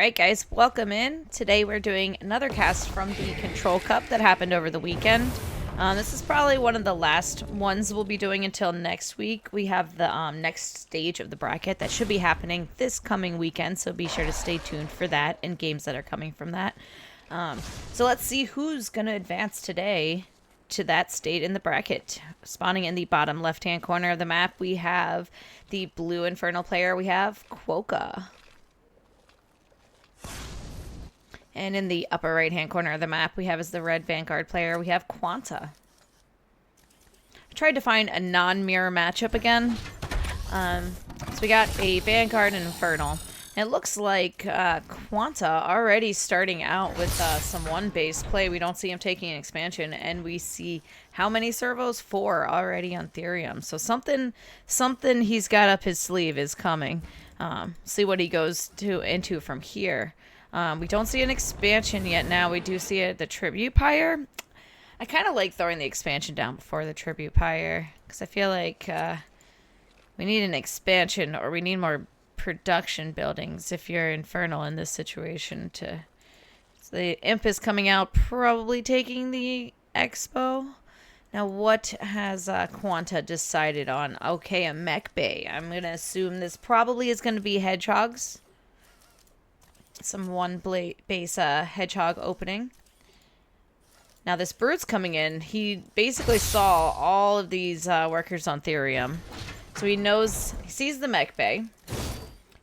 Alright guys, welcome in. Today we're doing another cast from the Control Cup that happened over the weekend. This is probably one of the last ones we'll be doing until next week. We have the next stage of the bracket that should be happening this coming weekend, so be sure to stay tuned for that and games that are coming from that. So let's see who's going to advance today to that state in the bracket. Spawning in the bottom left-hand corner of the map, we have the blue Infernal player. We have Quokka. And in the upper right-hand corner of the map, we have as the red Vanguard player, we have QuanTa. I tried to find a non-mirror matchup again. So we got a Vanguard and Infernal. And it looks like QuanTa already starting out with some one-base play. We don't see him taking an expansion, and we see how many servos? 4 already on Therium. So something he's got up his sleeve is coming. See what he goes into from here. We don't see an expansion yet now. We do see the Tribute Pyre. I kind of like throwing the expansion down before the Tribute Pyre, because I feel like we need an expansion, or we need more production buildings if you're Infernal in this situation. So the Imp is coming out, probably taking the Expo. Now what has QuanTa decided on? Okay, a mech bay. I'm going to assume this probably is going to be Hedgehogs. Some one-base Hedgehog opening. Now this Brute's coming in. He basically saw all of these workers on Therium. So he sees the mech bay.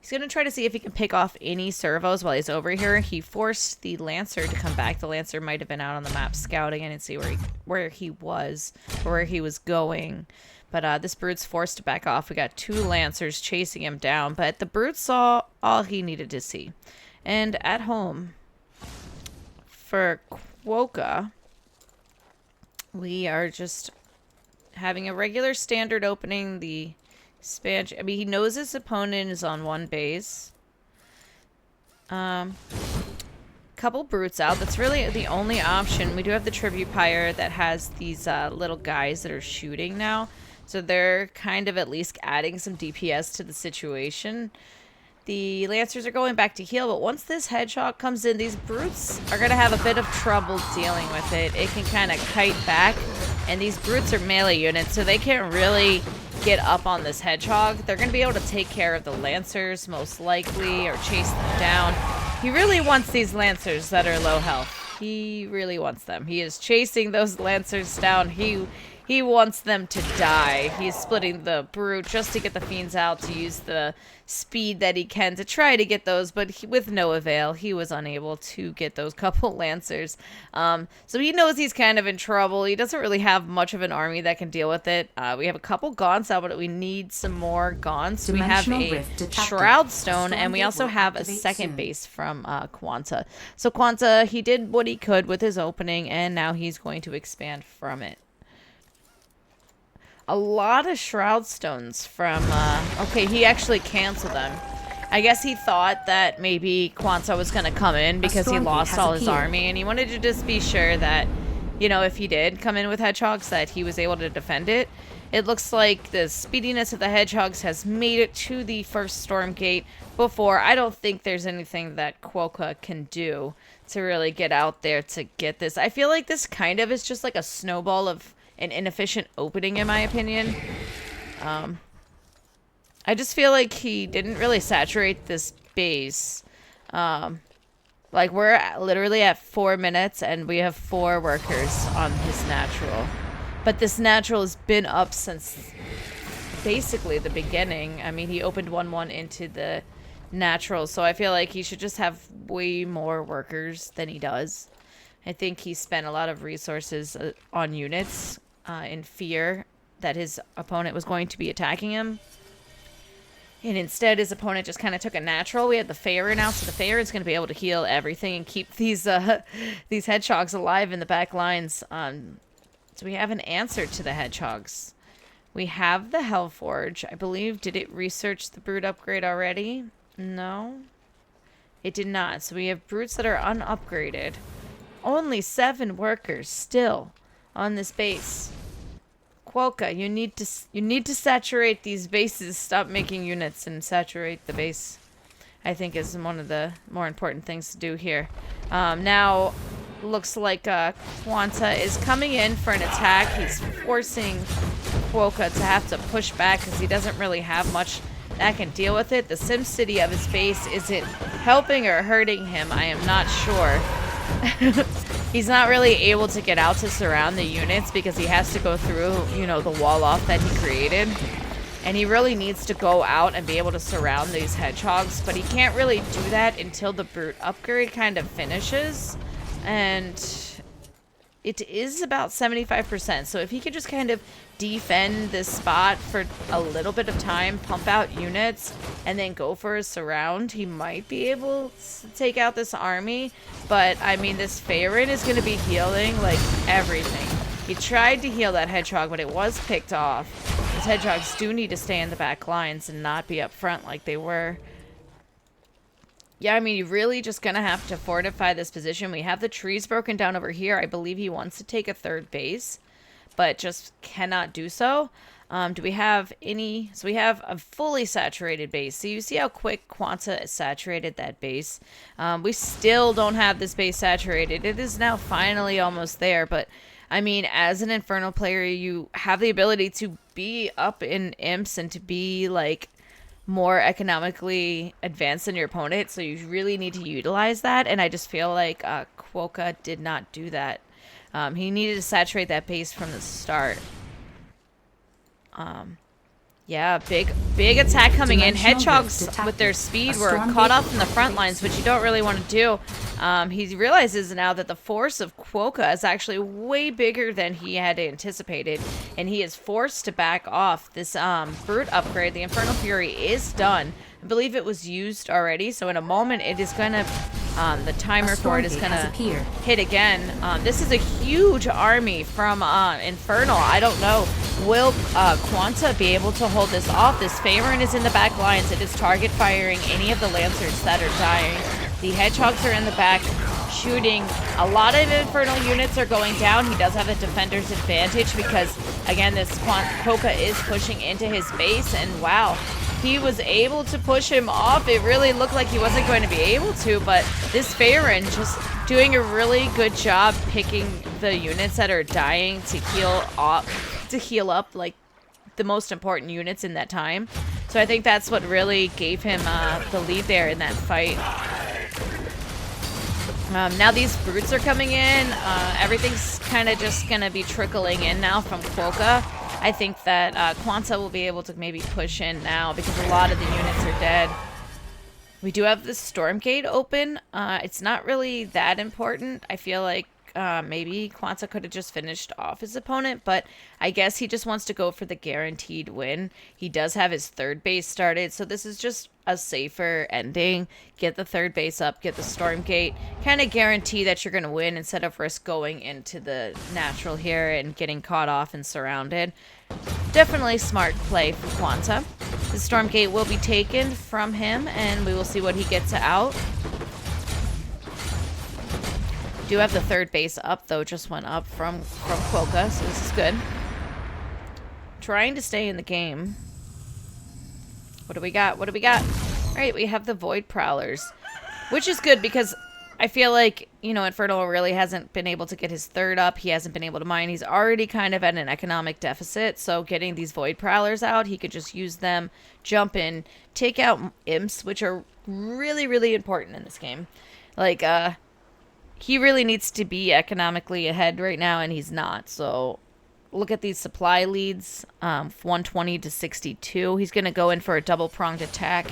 He's going to try to see if he can pick off any servos while he's over here. He forced the Lancer to come back. The Lancer might have been out on the map scouting. I didn't see where he was or where he was going. But this Brute's forced to back off. We got 2 Lancers chasing him down. But the Brute saw all he needed to see. And at home, for Quokka, we are just having a regular standard opening. The expansion, I mean, he knows his opponent is on one base. Couple Brutes out. That's really the only option. We do have the Tribute Pyre that has these little guys that are shooting now. So they're kind of at least adding some DPS to the situation. The Lancers are going back to heal, but once this Hedgehog comes in, these Brutes are going to have a bit of trouble dealing with it. It can kind of kite back, and these Brutes are melee units, so they can't really get up on this Hedgehog. They're going to be able to take care of the Lancers, most likely, or chase them down. He really wants these Lancers that are low health. He really wants them. He is chasing those Lancers down. He wants them to die. He's splitting the Brute just to get the Fiends out, to use the speed that he can to try to get those, but with no avail. He was unable to get those couple Lancers. So he knows he's kind of in trouble. He doesn't really have much of an army that can deal with it. We have a couple Gaunts out, but we need some more Gaunts. We have a Shroud Stone, and we also have a second base from QuanTa. So QuanTa, he did what he could with his opening, and now he's going to expand from it. A lot of Shroud Stones from, okay, he actually canceled them. I guess he thought that maybe QuanTa was going to come in because he lost all his army, and he wanted to just be sure that, you know, if he did come in with Hedgehogs, that he was able to defend it. It looks like the speediness of the Hedgehogs has made it to the first Stormgate before. I don't think there's anything that Quokka can do to really get out there to get this. I feel like this kind of is just like a snowball of an inefficient opening, in my opinion. I just feel like he didn't really saturate this base. Like, we're literally at 4 minutes, and we have 4 workers on his natural. But this natural has been up since basically the beginning. I mean, he opened 1-1 into the natural, so I feel like he should just have way more workers than he does. I think he spent a lot of resources on units in fear that his opponent was going to be attacking him. And instead, his opponent just kind of took a natural. We have the Farer now, so the Farer is going to be able to heal everything and keep these Hedgehogs alive in the back lines. So we have an answer to the Hedgehogs. We have the Hellforge. I believe, did it research the Brute upgrade already? No. It did not. So we have Brutes that are unupgraded. Only 7 workers still on this base. Quokka, you need to saturate these bases. Stop making units and saturate the base. I think is one of the more important things to do here. Now, looks like QuanTa is coming in for an attack. He's forcing Quokka to have to push back because he doesn't really have much that can deal with it. The SimCity of his base, is it helping or hurting him? I am not sure. He's not really able to get out to surround the units because he has to go through, you know, the wall off that he created. And he really needs to go out and be able to surround these hedgehogs, but he can't really do that until the brute upgrade kind of finishes. And it is about 75%. So if he could just kind of defend this spot for a little bit of time, pump out units, and then go for a surround, he might be able to take out this army. But, I mean, this Faerun is going to be healing, like, everything. He tried to heal that hedgehog, but it was picked off. These hedgehogs do need to stay in the back lines and not be up front like they were. Yeah, I mean, you're really just going to have to fortify this position. We have the trees broken down over here. I believe he wants to take a third base, but just cannot do so. Do we have any? So we have a fully saturated base. So you see how quick QuanTa saturated that base. We still don't have this base saturated. It is now finally almost there, but I mean, as an Infernal player, you have the ability to be up in imps and to be, like, more economically advanced than your opponent, so you really need to utilize that, and I just feel like Quokka did not do that. He needed to saturate that base from the start. Yeah, big attack coming in. Hedgehogs with their speed were caught off in the front lines, which you don't really want to do. He realizes now that the force of Quokka is actually way bigger than he had anticipated, and he is forced to back off. This brute upgrade, the Infernal Fury, is done. I believe it was used already, so in a moment it is going to, the timer for it is going to hit again. This is a huge army from Infernal. I don't know. Will QuanTa be able to hold this off? This Faerun is in the back lines. It is target firing any of the Lancers that are dying. The Hedgehogs are in the back shooting. A lot of Infernal units are going down. He does have a defender's advantage because, again, this Quokka is pushing into his base, and wow, he was able to push him off. It really looked like he wasn't going to be able to, but this Faerun just doing a really good job picking the units that are dying to heal up like the most important units in that time. So I think that's what really gave him the lead there in that fight. Now these brutes are coming in. Everything's kind of just going to be trickling in now from Quokka. I think that QuanTa will be able to maybe push in now because a lot of the units are dead. We do have the Stormgate open. It's not really that important. I feel like maybe QuanTa could have just finished off his opponent, but I guess he just wants to go for the guaranteed win. He does have his third base started, so this is just a safer ending. Get the third base up, get the Stormgate, kind of guarantee that you're going to win instead of risk going into the natural here and getting caught off and surrounded. Definitely smart play from QuanTa. The Stormgate will be taken from him, and we will see what he gets out. Do have the third base up, though. Just went up from Quokka, so this is good. Trying to stay in the game. What do we got? What do we got? All right, we have the Void Prowlers, which is good because I feel like, you know, Infernal really hasn't been able to get his third up. He hasn't been able to mine. He's already kind of at an economic deficit, so getting these Void Prowlers out, he could just use them, jump in, take out imps, which are really, really important in this game. Like, he really needs to be economically ahead right now, and he's not. So look at these supply leads, 120 to 62. He's going to go in for a double-pronged attack.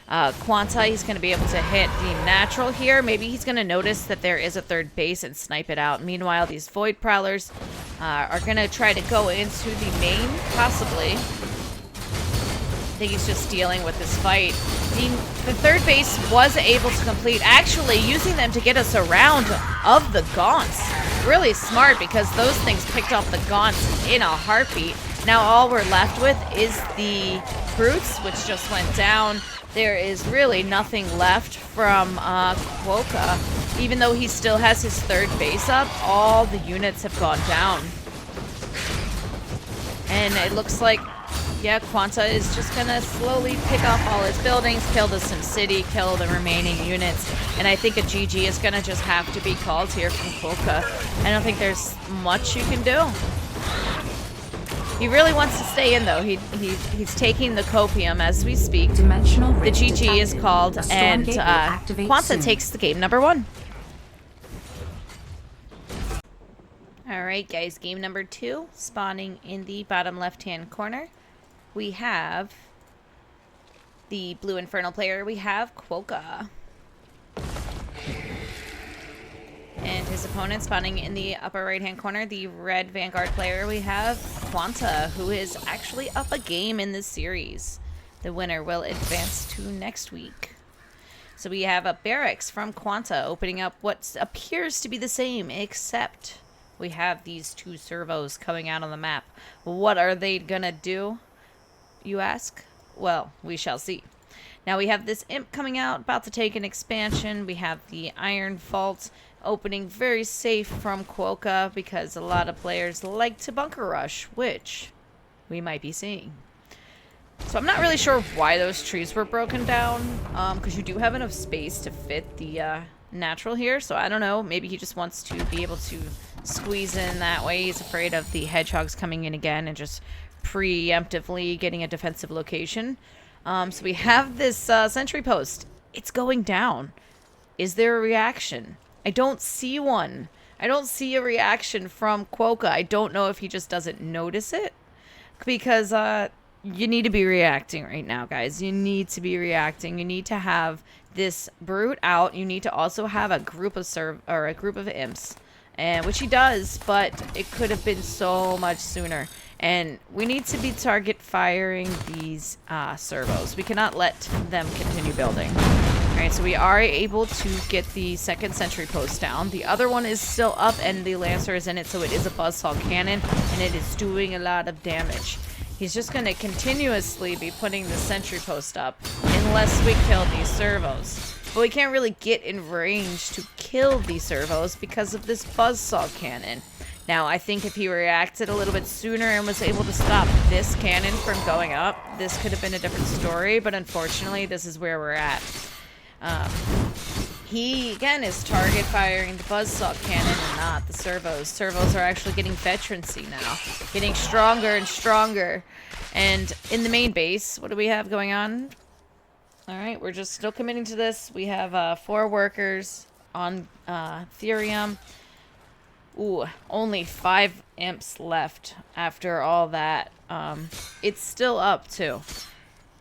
QuanTa, he's going to be able to hit the natural here. Maybe he's going to notice that there is a third base and snipe it out. Meanwhile, these Void Prowlers are going to try to go into the main, possibly. I think he's just dealing with this fight. The third base was able to complete, actually using them to get us around of the gaunts. Really smart because those things picked off the gaunts in a heartbeat. Now all we're left with is the brutes, which just went down. There is really nothing left from Quokka. Even though he still has his third base up, all the units have gone down. And it looks like yeah, QuanTa is just going to slowly pick off all his buildings, kill the SimCity, kill the remaining units. And I think a GG is going to just have to be called here from Quokka. I don't think there's much you can do. He really wants to stay in, though. He's taking the copium as we speak. The GG is called, and QuanTa takes the game number 1. Alright, guys, game number 2, spawning in the bottom left-hand corner. We have the blue Infernal player. We have Quokka. And his opponent spawning in the upper right-hand corner, the red Vanguard player. We have QuanTa, who is actually up a game in this series. The winner will advance to next week. So we have a barracks from QuanTa opening up what appears to be the same, except we have these 2 servos coming out on the map. What are they gonna do, you ask? Well, we shall see. Now we have this imp coming out, about to take an expansion. We have the Iron Vault opening very safe from Quokka because a lot of players like to bunker rush, which we might be seeing. So I'm not really sure why those trees were broken down, because you do have enough space to fit the natural here. So I don't know, maybe he just wants to be able to squeeze in that way. He's afraid of the hedgehogs coming in again and just preemptively getting a defensive location. So we have this sentry post. It's going down. Is there a reaction? I don't see one. I don't see a reaction from Quokka. I don't know if he just doesn't notice it, because you need to be reacting right now, guys. You need to be reacting. You need to have this brute out. You need to also have a group of a group of imps, and which he does, but it could have been so much sooner. And we need to be target firing these servos. We cannot let them continue building. Alright, so we are able to get the second sentry post down. The other one is still up, and the Lancer is in it, so it is a buzzsaw cannon, and it is doing a lot of damage. He's just going to continuously be putting the sentry post up unless we kill these servos. But we can't really get in range to kill these servos because of this buzzsaw cannon. Now, I think if he reacted a little bit sooner and was able to stop this cannon from going up, this could have been a different story, but unfortunately, this is where we're at. He, again, is target firing the buzzsaw cannon and not the servos. Servos are actually getting veterancy now, getting stronger and stronger. And in the main base, what do we have going on? Alright, we're just still committing to this. We have 4 workers on Therium. Ooh, only 5 imps left after all that. It's still up, too.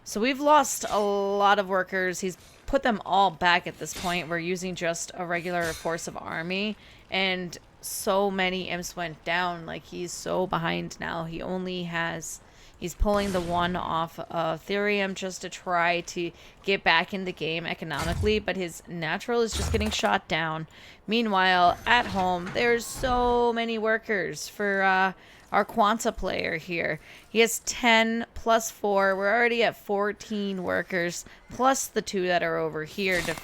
So we've lost a lot of workers. He's put them all back at this point. We're using just a regular force of army, and so many imps went down. Like, he's so behind now. He only has... He's pulling the 1 off of Therium just to try to get back in the game economically, but his natural is just getting shot down. Meanwhile, at home, there's so many workers for our QuanTa player here. He has 10 plus 4. We're already at 14 workers, plus the 2 that are over here to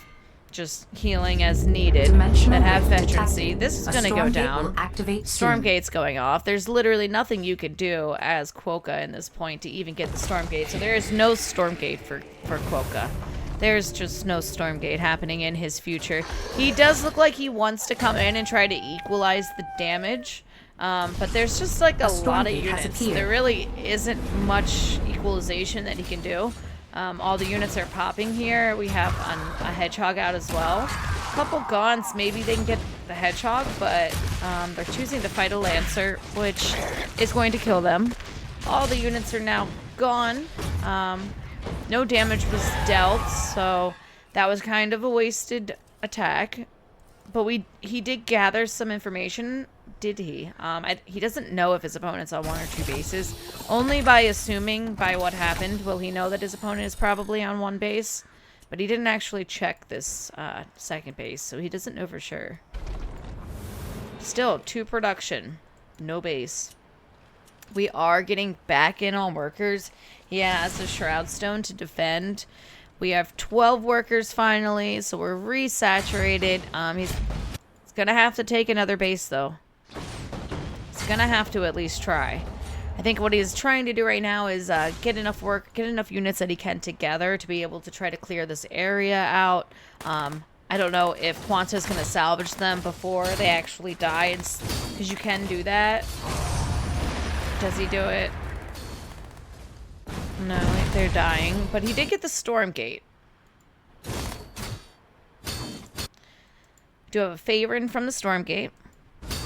just healing as needed that have veterancy. This is going to go down. Stormgate's going off. There's literally nothing you can do as Quokka in this point to even get the Stormgate. So there is no Stormgate for Quokka. There's just no Stormgate happening in his future. He does look like he wants to come in and try to equalize the damage. But there's just like a lot of units. There really isn't much equalization that he can do. All the units are popping here. We have a hedgehog out as well. A couple gaunts, maybe they can get the hedgehog, but they're choosing to fight a lancer, which is going to kill them. All the units are now gone. No damage was dealt, so that was kind of a wasted attack. But he did gather some information. Did he? He doesn't know if his opponent's on 1 or 2 bases. Only by assuming by what happened will he know that his opponent is probably on 1 base. But he didn't actually check this second base, so he doesn't know for sure. Still, 2 production. No base. We are getting back in on workers. He has a Shroud Stone to defend. We have 12 workers finally, so we're resaturated. He's going to have to take another base, though. He's going to have to at least try. I think what he's trying to do right now is get enough units that he can together to be able to try to clear this area out. I don't know if QuanTa is going to salvage them before they actually die, because you can do that. Does he do it? No, they're dying. But he did get the Stormgate. Do have a favor from the Stormgate.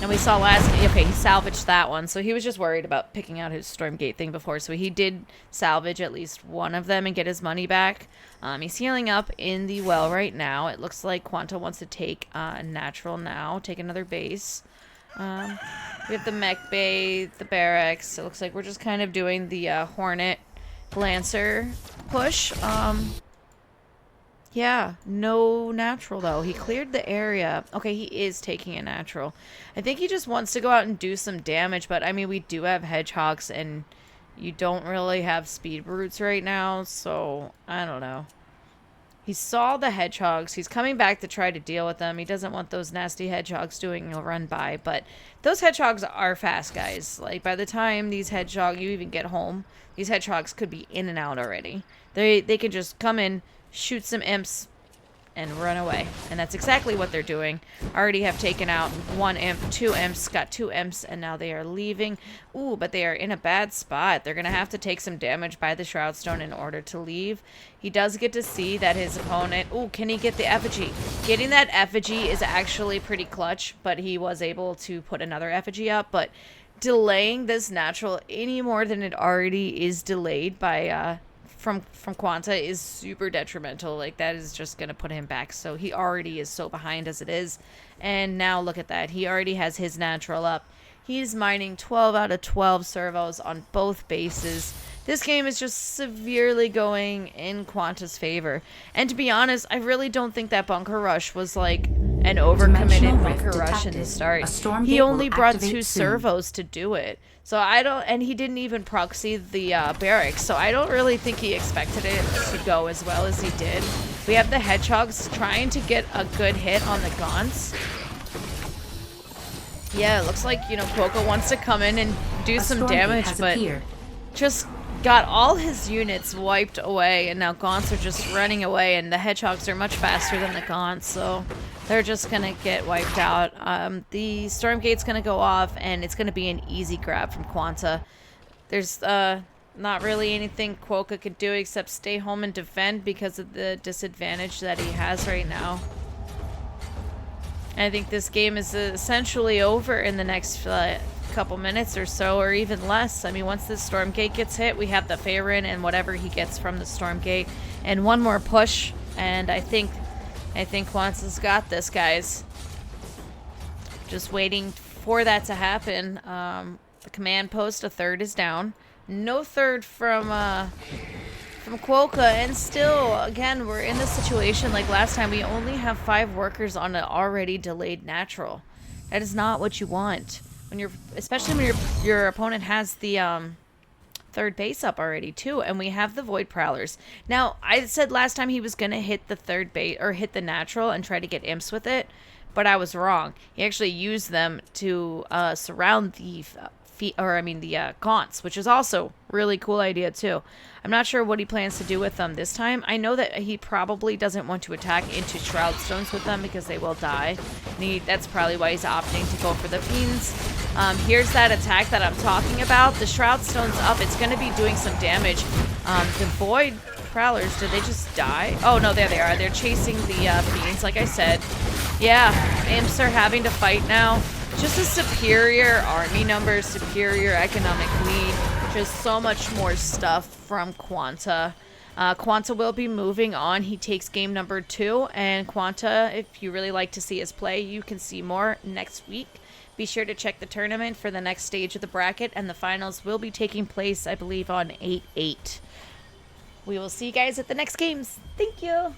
And we saw okay, he salvaged that one. So he was just worried about picking out his Stormgate thing before. So he did salvage at least one of them and get his money back. He's healing up in the well right now. It looks like QuanTa wants to take a natural now. Take another base. We have the mech bay, the barracks. It looks like we're just kind of doing the Hornet Lancer push. Yeah, no natural though. He cleared the area. Okay, he is taking a natural. I think he just wants to go out and do some damage, but I mean, we do have hedgehogs and you don't really have speed brutes right now, so I don't know. He saw the hedgehogs. He's coming back to try to deal with them. He doesn't want those nasty hedgehogs doing a run by, but those hedgehogs are fast, guys. Like, by the time you even get home, these hedgehogs could be in and out already. They can just come in, shoot some imps, and run away. And that's exactly what they're doing. Already have taken out one imp, two imps, got two imps, and now they are leaving. Ooh, but they are in a bad spot. They're going to have to take some damage by the Shroud Stone in order to leave. He does get to see that his opponent... Ooh, can he get the effigy? Getting that effigy is actually pretty clutch, but he was able to put another effigy up. But delaying this natural any more than it already is delayed by... From QuanTa is super detrimental. Like, that is just going to put him back. So he already is so behind as it is. And now look at that. He already has his natural up. He's mining 12 out of 12 servos on both bases. This game is just severely going in QuanTa's favor. And to be honest, I really don't think that bunker rush was like an overcommitted bunker rush in the start. He only brought 2 servos to do it. So and he didn't even proxy the barracks. So I don't really think he expected it to go as well as he did. We have the hedgehogs trying to get a good hit on the gaunts. Yeah, it looks like, Quokka wants to come in and do some damage, but just got all his units wiped away, and now gaunts are just running away, and the hedgehogs are much faster than the gaunts, so they're just gonna get wiped out. The Stormgate's gonna go off, and it's gonna be an easy grab from QuanTa. There's not really anything Quokka could do except stay home and defend because of the disadvantage that he has right now. I think this game is essentially over in the next couple minutes or so, or even less. I mean, once the Stormgate gets hit, we have the Faerun and whatever he gets from the Stormgate, and one more push, and I think QuanTa's got this, guys. Just waiting for that to happen. The command post, a third is down. No third from Quokka, and still, again, we're in this situation like last time. We only have 5 workers on an already delayed natural. That is not what you want. Especially when your opponent has the third base up already too, and we have the Void Prowlers. Now, I said last time he was gonna hit the third base or hit the natural and try to get imps with it, but I was wrong. He actually used them to surround the gaunts, which is also really cool idea too. I'm not sure what he plans to do with them this time. I know that he probably doesn't want to attack into Shroud Stones with them because they will die. And that's probably why he's opting to go for the Fiends. Here's that attack that I'm talking about. The Shroud Stone's up. It's going to be doing some damage. The Void Prowlers, did they just die? Oh, no, there they are. They're chasing the Fiends, like I said. Yeah, imps are having to fight now. Just a superior army number, superior economic lead. Just so much more stuff from QuanTa. QuanTa will be moving on. He takes game number 2. And QuanTa, if you really like to see his play, you can see more next week. Be sure to check the tournament for the next stage of the bracket. And the finals will be taking place, I believe, on 8/8. We will see you guys at the next games. Thank you.